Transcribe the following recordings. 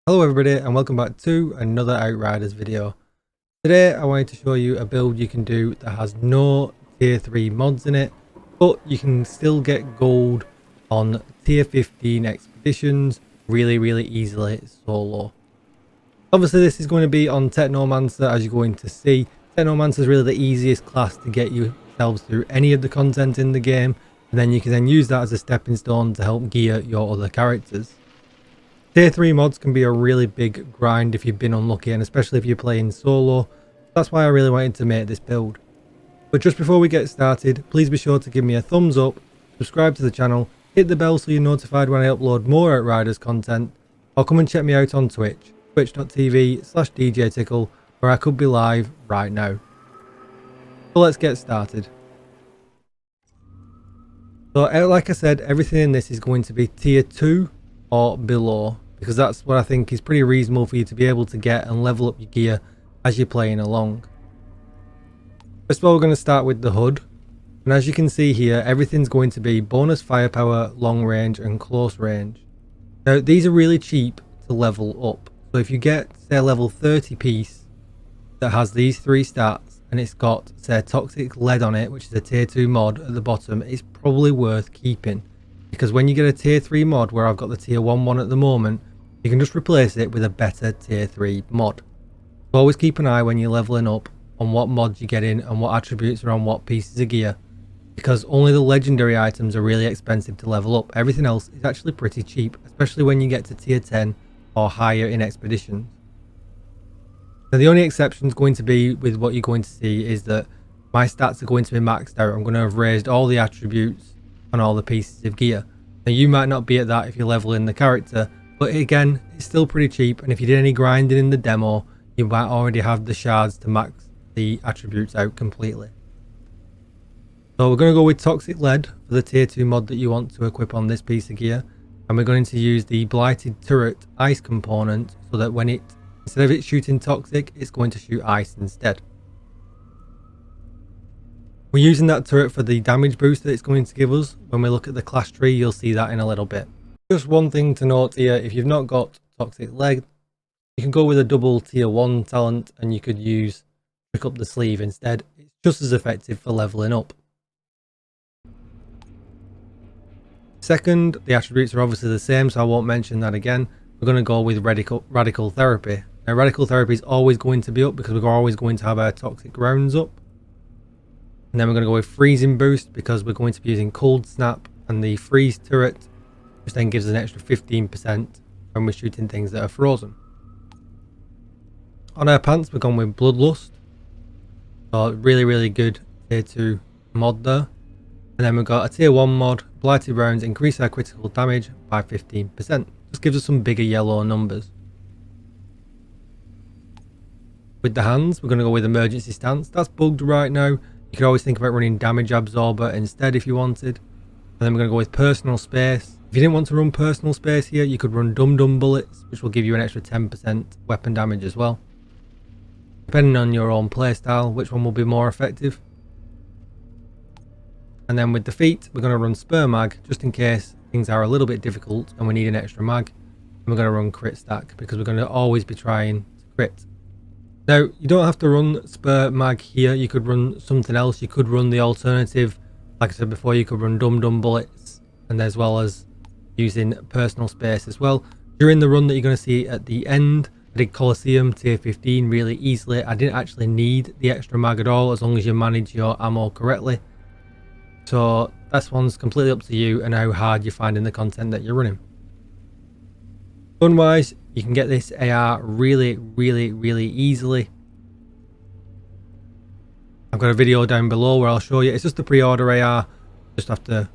Hello everybody and welcome back to another Outriders video. Today I wanted to show you a build you can do that has no tier 3 mods in it, but you can still get gold on tier 15 expeditions really easily solo. Obviously this is going to be on Technomancer, as you're going to see. Technomancer is really the easiest class to get yourselves through any of the content in the game, and then you can then use that as a stepping stone to help gear your other characters. Tier 3 mods can be a really big grind if you've been unlucky, and especially if you're playing solo. That's why I really wanted to make this build. But just before we get started, please be sure to give me a thumbs up, subscribe to the channel, hit the bell so you're notified when I upload more Outriders content, or come and check me out on Twitch, twitch.tv/DJTICKLE, where I could be live right now. So let's get started. So like I said, everything in this is going to be tier 2 or below, because that's what I think is pretty reasonable for you to be able to get and level up your gear as you're playing along. First of all, we're going to start with the HUD, and as you can see here, everything's going to be bonus firepower, long range and close range. Now these are really cheap to level up, so if you get say a level 30 piece that has these three stats and it's got say toxic lead on it, which is a tier 2 mod at the bottom, it's probably worth keeping. Because when you get a tier 3 mod, where I've got the tier 1 one at the moment, you can just replace it with a better tier 3 mod. So always keep an eye when you're leveling up on what mods you get in and what attributes are on what pieces of gear. Because only the legendary items are really expensive to level up. Everything else is actually pretty cheap, especially when you get to tier 10 or higher in expeditions. Now the only exception is going to be with what you're going to see is that my stats are going to be maxed out. I'm going to have raised all the attributes on all the pieces of gear. Now you might not be at that if you're leveling the character, but again, it's still pretty cheap, and if you did any grinding in the demo, you might already have the shards to max the attributes out completely. So we're going to go with toxic lead for the tier 2 mod that you want to equip on this piece of gear, and we're going to use the blighted turret ice component so that when instead of it shooting toxic, it's going to shoot ice instead. We're using that turret for the damage boost that it's going to give us. When we look at the class tree, you'll see that in a little bit. Just one thing to note here, if you've not got toxic lead, you can go with a double tier 1 talent and you could use Trick Up the Sleeve instead. It's just as effective for leveling up. Second, the attributes are obviously the same, so I won't mention that again. We're going to go with radical therapy. Now radical therapy is always going to be up because we're always going to have our toxic rounds up. And then we're going to go with freezing boost because we're going to be using cold snap, and the freeze turret just then gives us an extra 15% when we're shooting things that are frozen. On our pants, we're going with bloodlust. So really good tier 2 mod there. And then we've got a tier 1 mod, blighted rounds increase our critical damage by 15%. Just gives us some bigger yellow numbers. With the hands, we're going to go with emergency stance. That's bugged right now. You could always think about running damage absorber instead if you wanted. And then we're going to go with personal space. If you didn't want to run personal space here, you could run dum bullets, which will give you an extra 10% weapon damage as well. Depending on your own playstyle, which one will be more effective. And then with the feet, we're going to run spur mag, just in case things are a little bit difficult and we need an extra mag. And we're going to run crit stack, because we're going to always be trying to crit. Now, you don't have to run spur mag here. You could run something else. You could run the alternative. Like I said before, you could run dum bullets, and as well as using personal space as well. During the run that you're going to see at the end, I did Colosseum tier 15 really easily. I didn't actually need the extra mag at all, as long as you manage your ammo correctly. So this one's completely up to you and how hard you're finding the content that you're running. Gun wise, you can get this AR really easily. I've got a video down below where I'll show you. It's just a pre-order AR. Just have to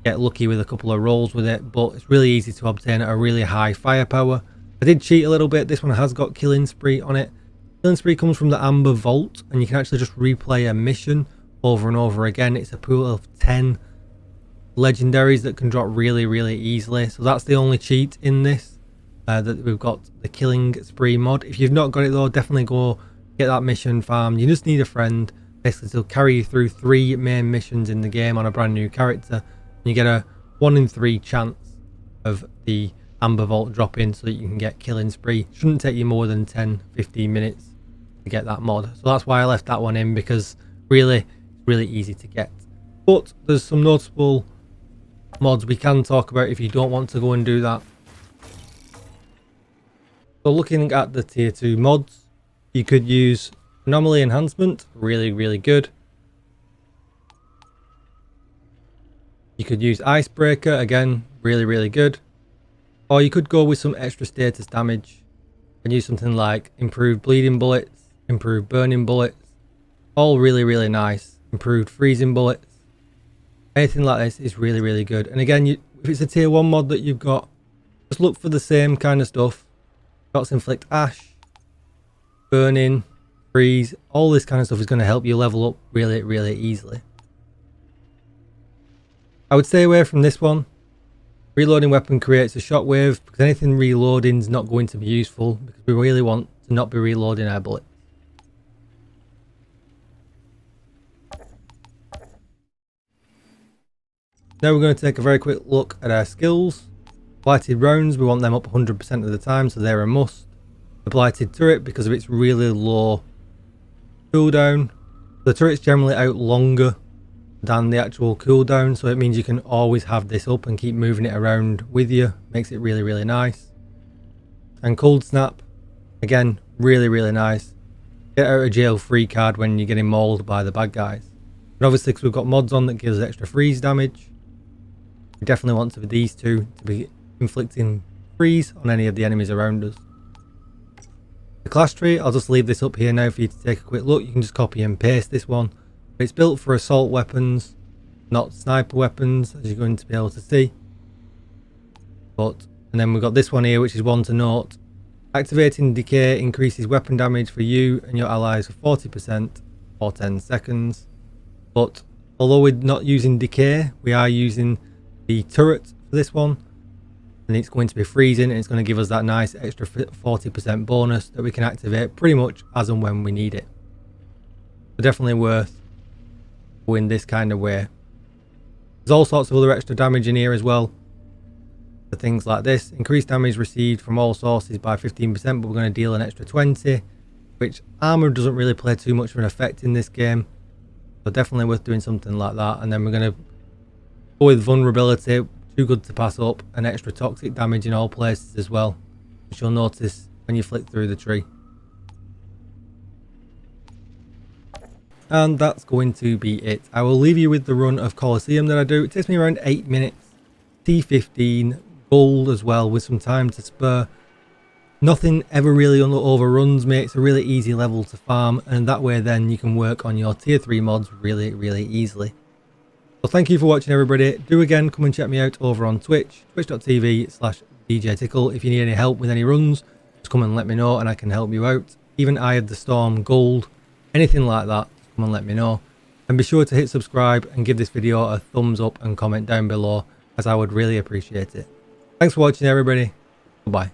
get lucky with a couple of rolls with it, but it's really easy to obtain at a really high firepower. I did cheat a little bit. This one has got killing spree on it. Killing spree comes from the amber vault, and you can actually just replay a mission over and over again. It's a pool of 10 legendaries that can drop really easily. So that's the only cheat in this. That we've got the killing spree mod. If you've not got it though, definitely go get that mission farmed. You just need a friend basically to carry you through 3 main missions in the game on a brand new character, and you get a 1 in 3 chance of the amber vault drop in so that you can get killing spree. Shouldn't take you more than 10-15 minutes to get that mod, so that's why I left that one in, because really easy to get. But there's some notable mods we can talk about if you don't want to go and do that. So looking at the tier 2 mods, you could use anomaly enhancement, really good. You could use icebreaker, again really good. Or you could go with some extra status damage and use something like improved bleeding bullets, improved burning bullets, all really nice. Improved freezing bullets, anything like this is really good. And again, if it's a tier 1 mod that you've got, just look for the same kind of stuff. Shots inflict ash, burning, freeze, all this kind of stuff is going to help you level up really easily. I would stay away from this one. Reloading weapon creates a shockwave, because anything reloading is not going to be useful, because we really want to not be reloading our bullets. Now we're going to take a very quick look at our skills. Blighted rounds, we want them up 100% of the time, so they're a must. The blighted turret, because of its really low cooldown. The turret's generally out longer than the actual cooldown, so it means you can always have this up and keep moving it around with you. Makes it really nice. And cold snap, again, really nice. Get out of jail free card when you're getting mauled by the bad guys. But obviously, because we've got mods on that gives extra freeze damage, we definitely want to be these two to be inflicting freeze on any of the enemies around us. The class tree, I'll just leave this up here now for you to take a quick look. You can just copy and paste this one. But it's built for assault weapons, not sniper weapons, as you're going to be able to see. And then we've got this one here, which is one to note. Activating decay increases weapon damage for you and your allies for 40% for 10 seconds. But although we're not using decay, we are using the turret for this one, and it's going to be freezing, and it's going to give us that nice extra 40% bonus that we can activate pretty much as and when we need it. So definitely worth going this kind of way. There's all sorts of other extra damage in here as well for things like this. Increased damage received from all sources by 15%, but we're going to deal an extra 20, which armor doesn't really play too much of an effect in this game, so definitely worth doing something like that. And then we're going to go with vulnerability, too good to pass up, and extra toxic damage in all places as well, which you'll notice when you flick through the tree. And that's going to be it. I will leave you with the run of Colosseum that I do. It takes me around 8 minutes. T15, gold as well, with some time to spare. Nothing ever really overruns me. It's a really easy level to farm, and that way then you can work on your tier 3 mods really easily. So thank you for watching, everybody. Do again come and check me out over on Twitch, twitch.tv/DJTICKLE. If you need any help with any runs, just come and let me know and I can help you out. Even Eye of the Storm, gold, anything like that, come and let me know. And be sure to hit subscribe and give this video a thumbs up and comment down below, as I would really appreciate it. Thanks for watching, everybody. Bye.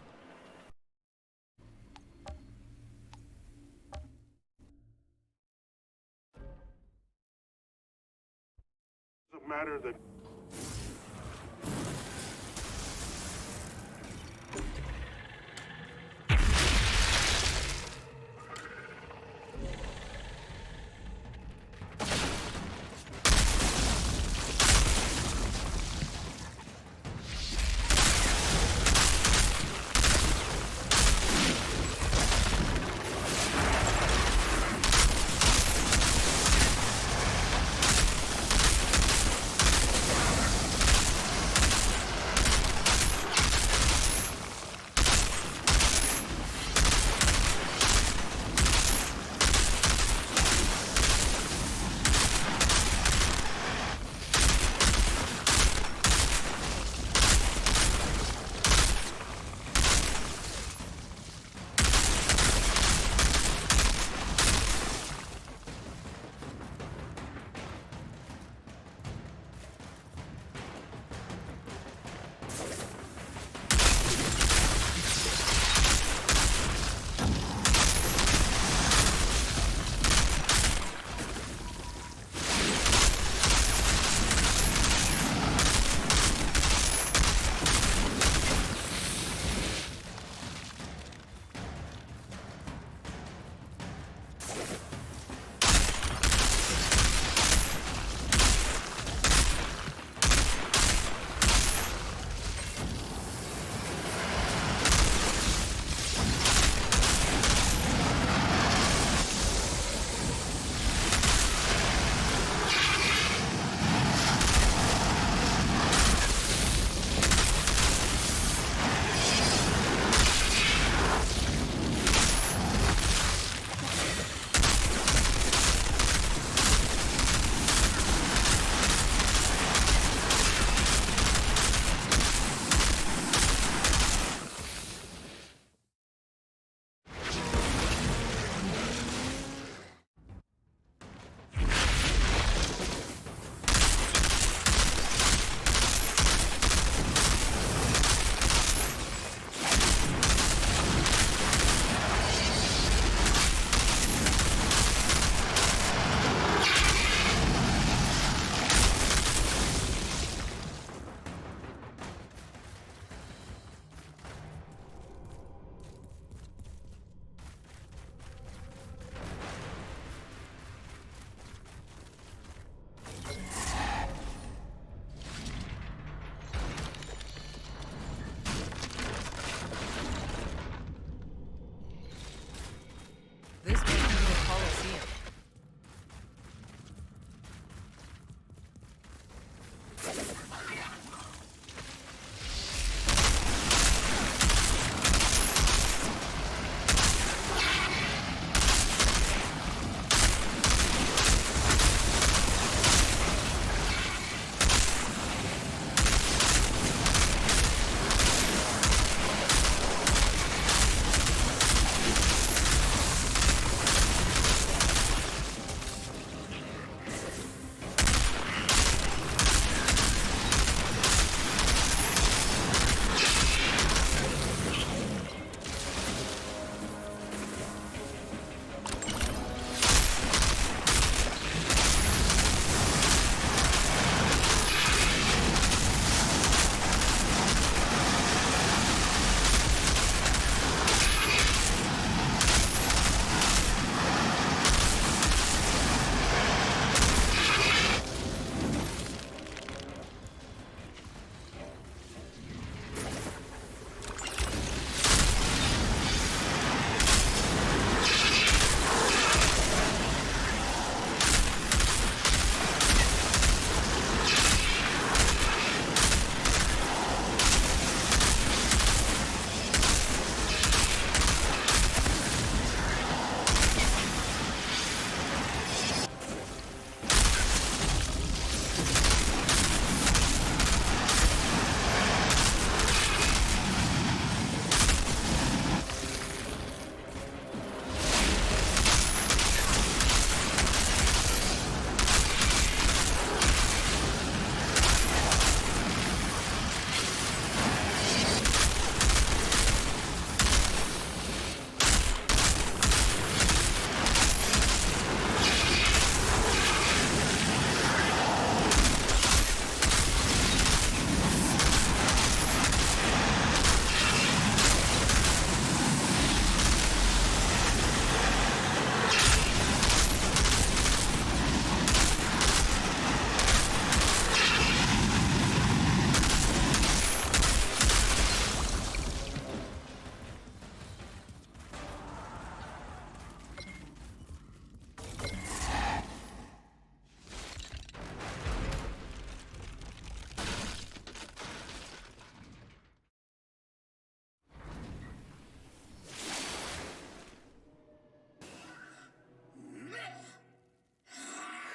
Matter that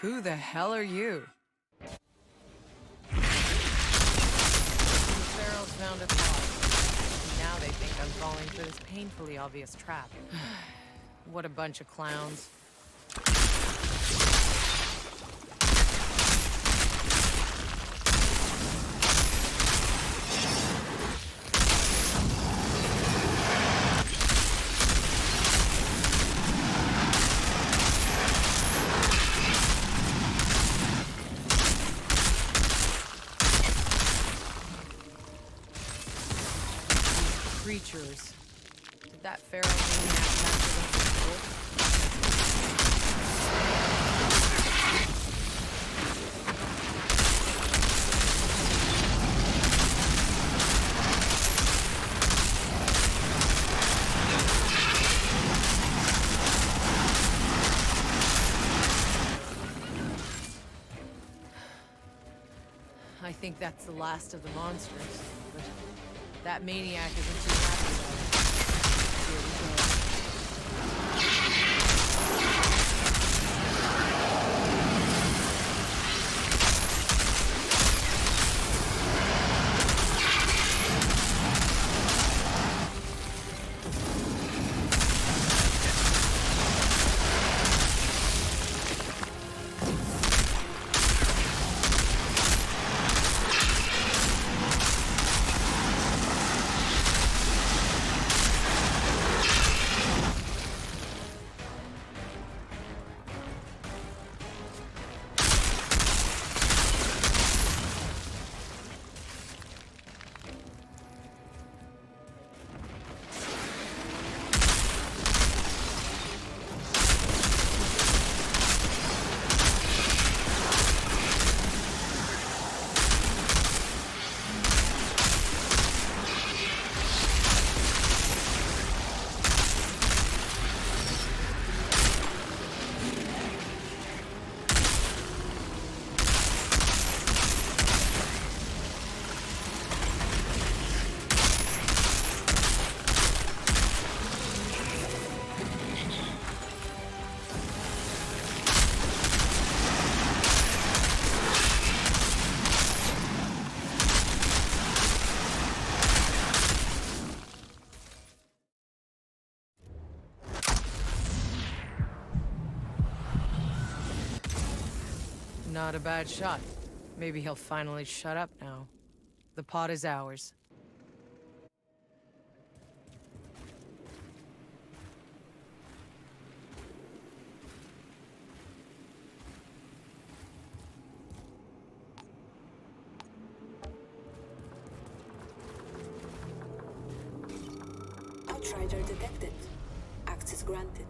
Who the hell are you? Ferals found a pod. Now they think I'm falling for this painfully obvious trap. What a bunch of clowns. Creatures. Did that feral maniac capture them for good? I think that's the last of the monsters, but that maniac isn't too happy about it. Here we go. Not a bad shot. Maybe he'll finally shut up now. The pod is ours. Outrider detected. Access granted.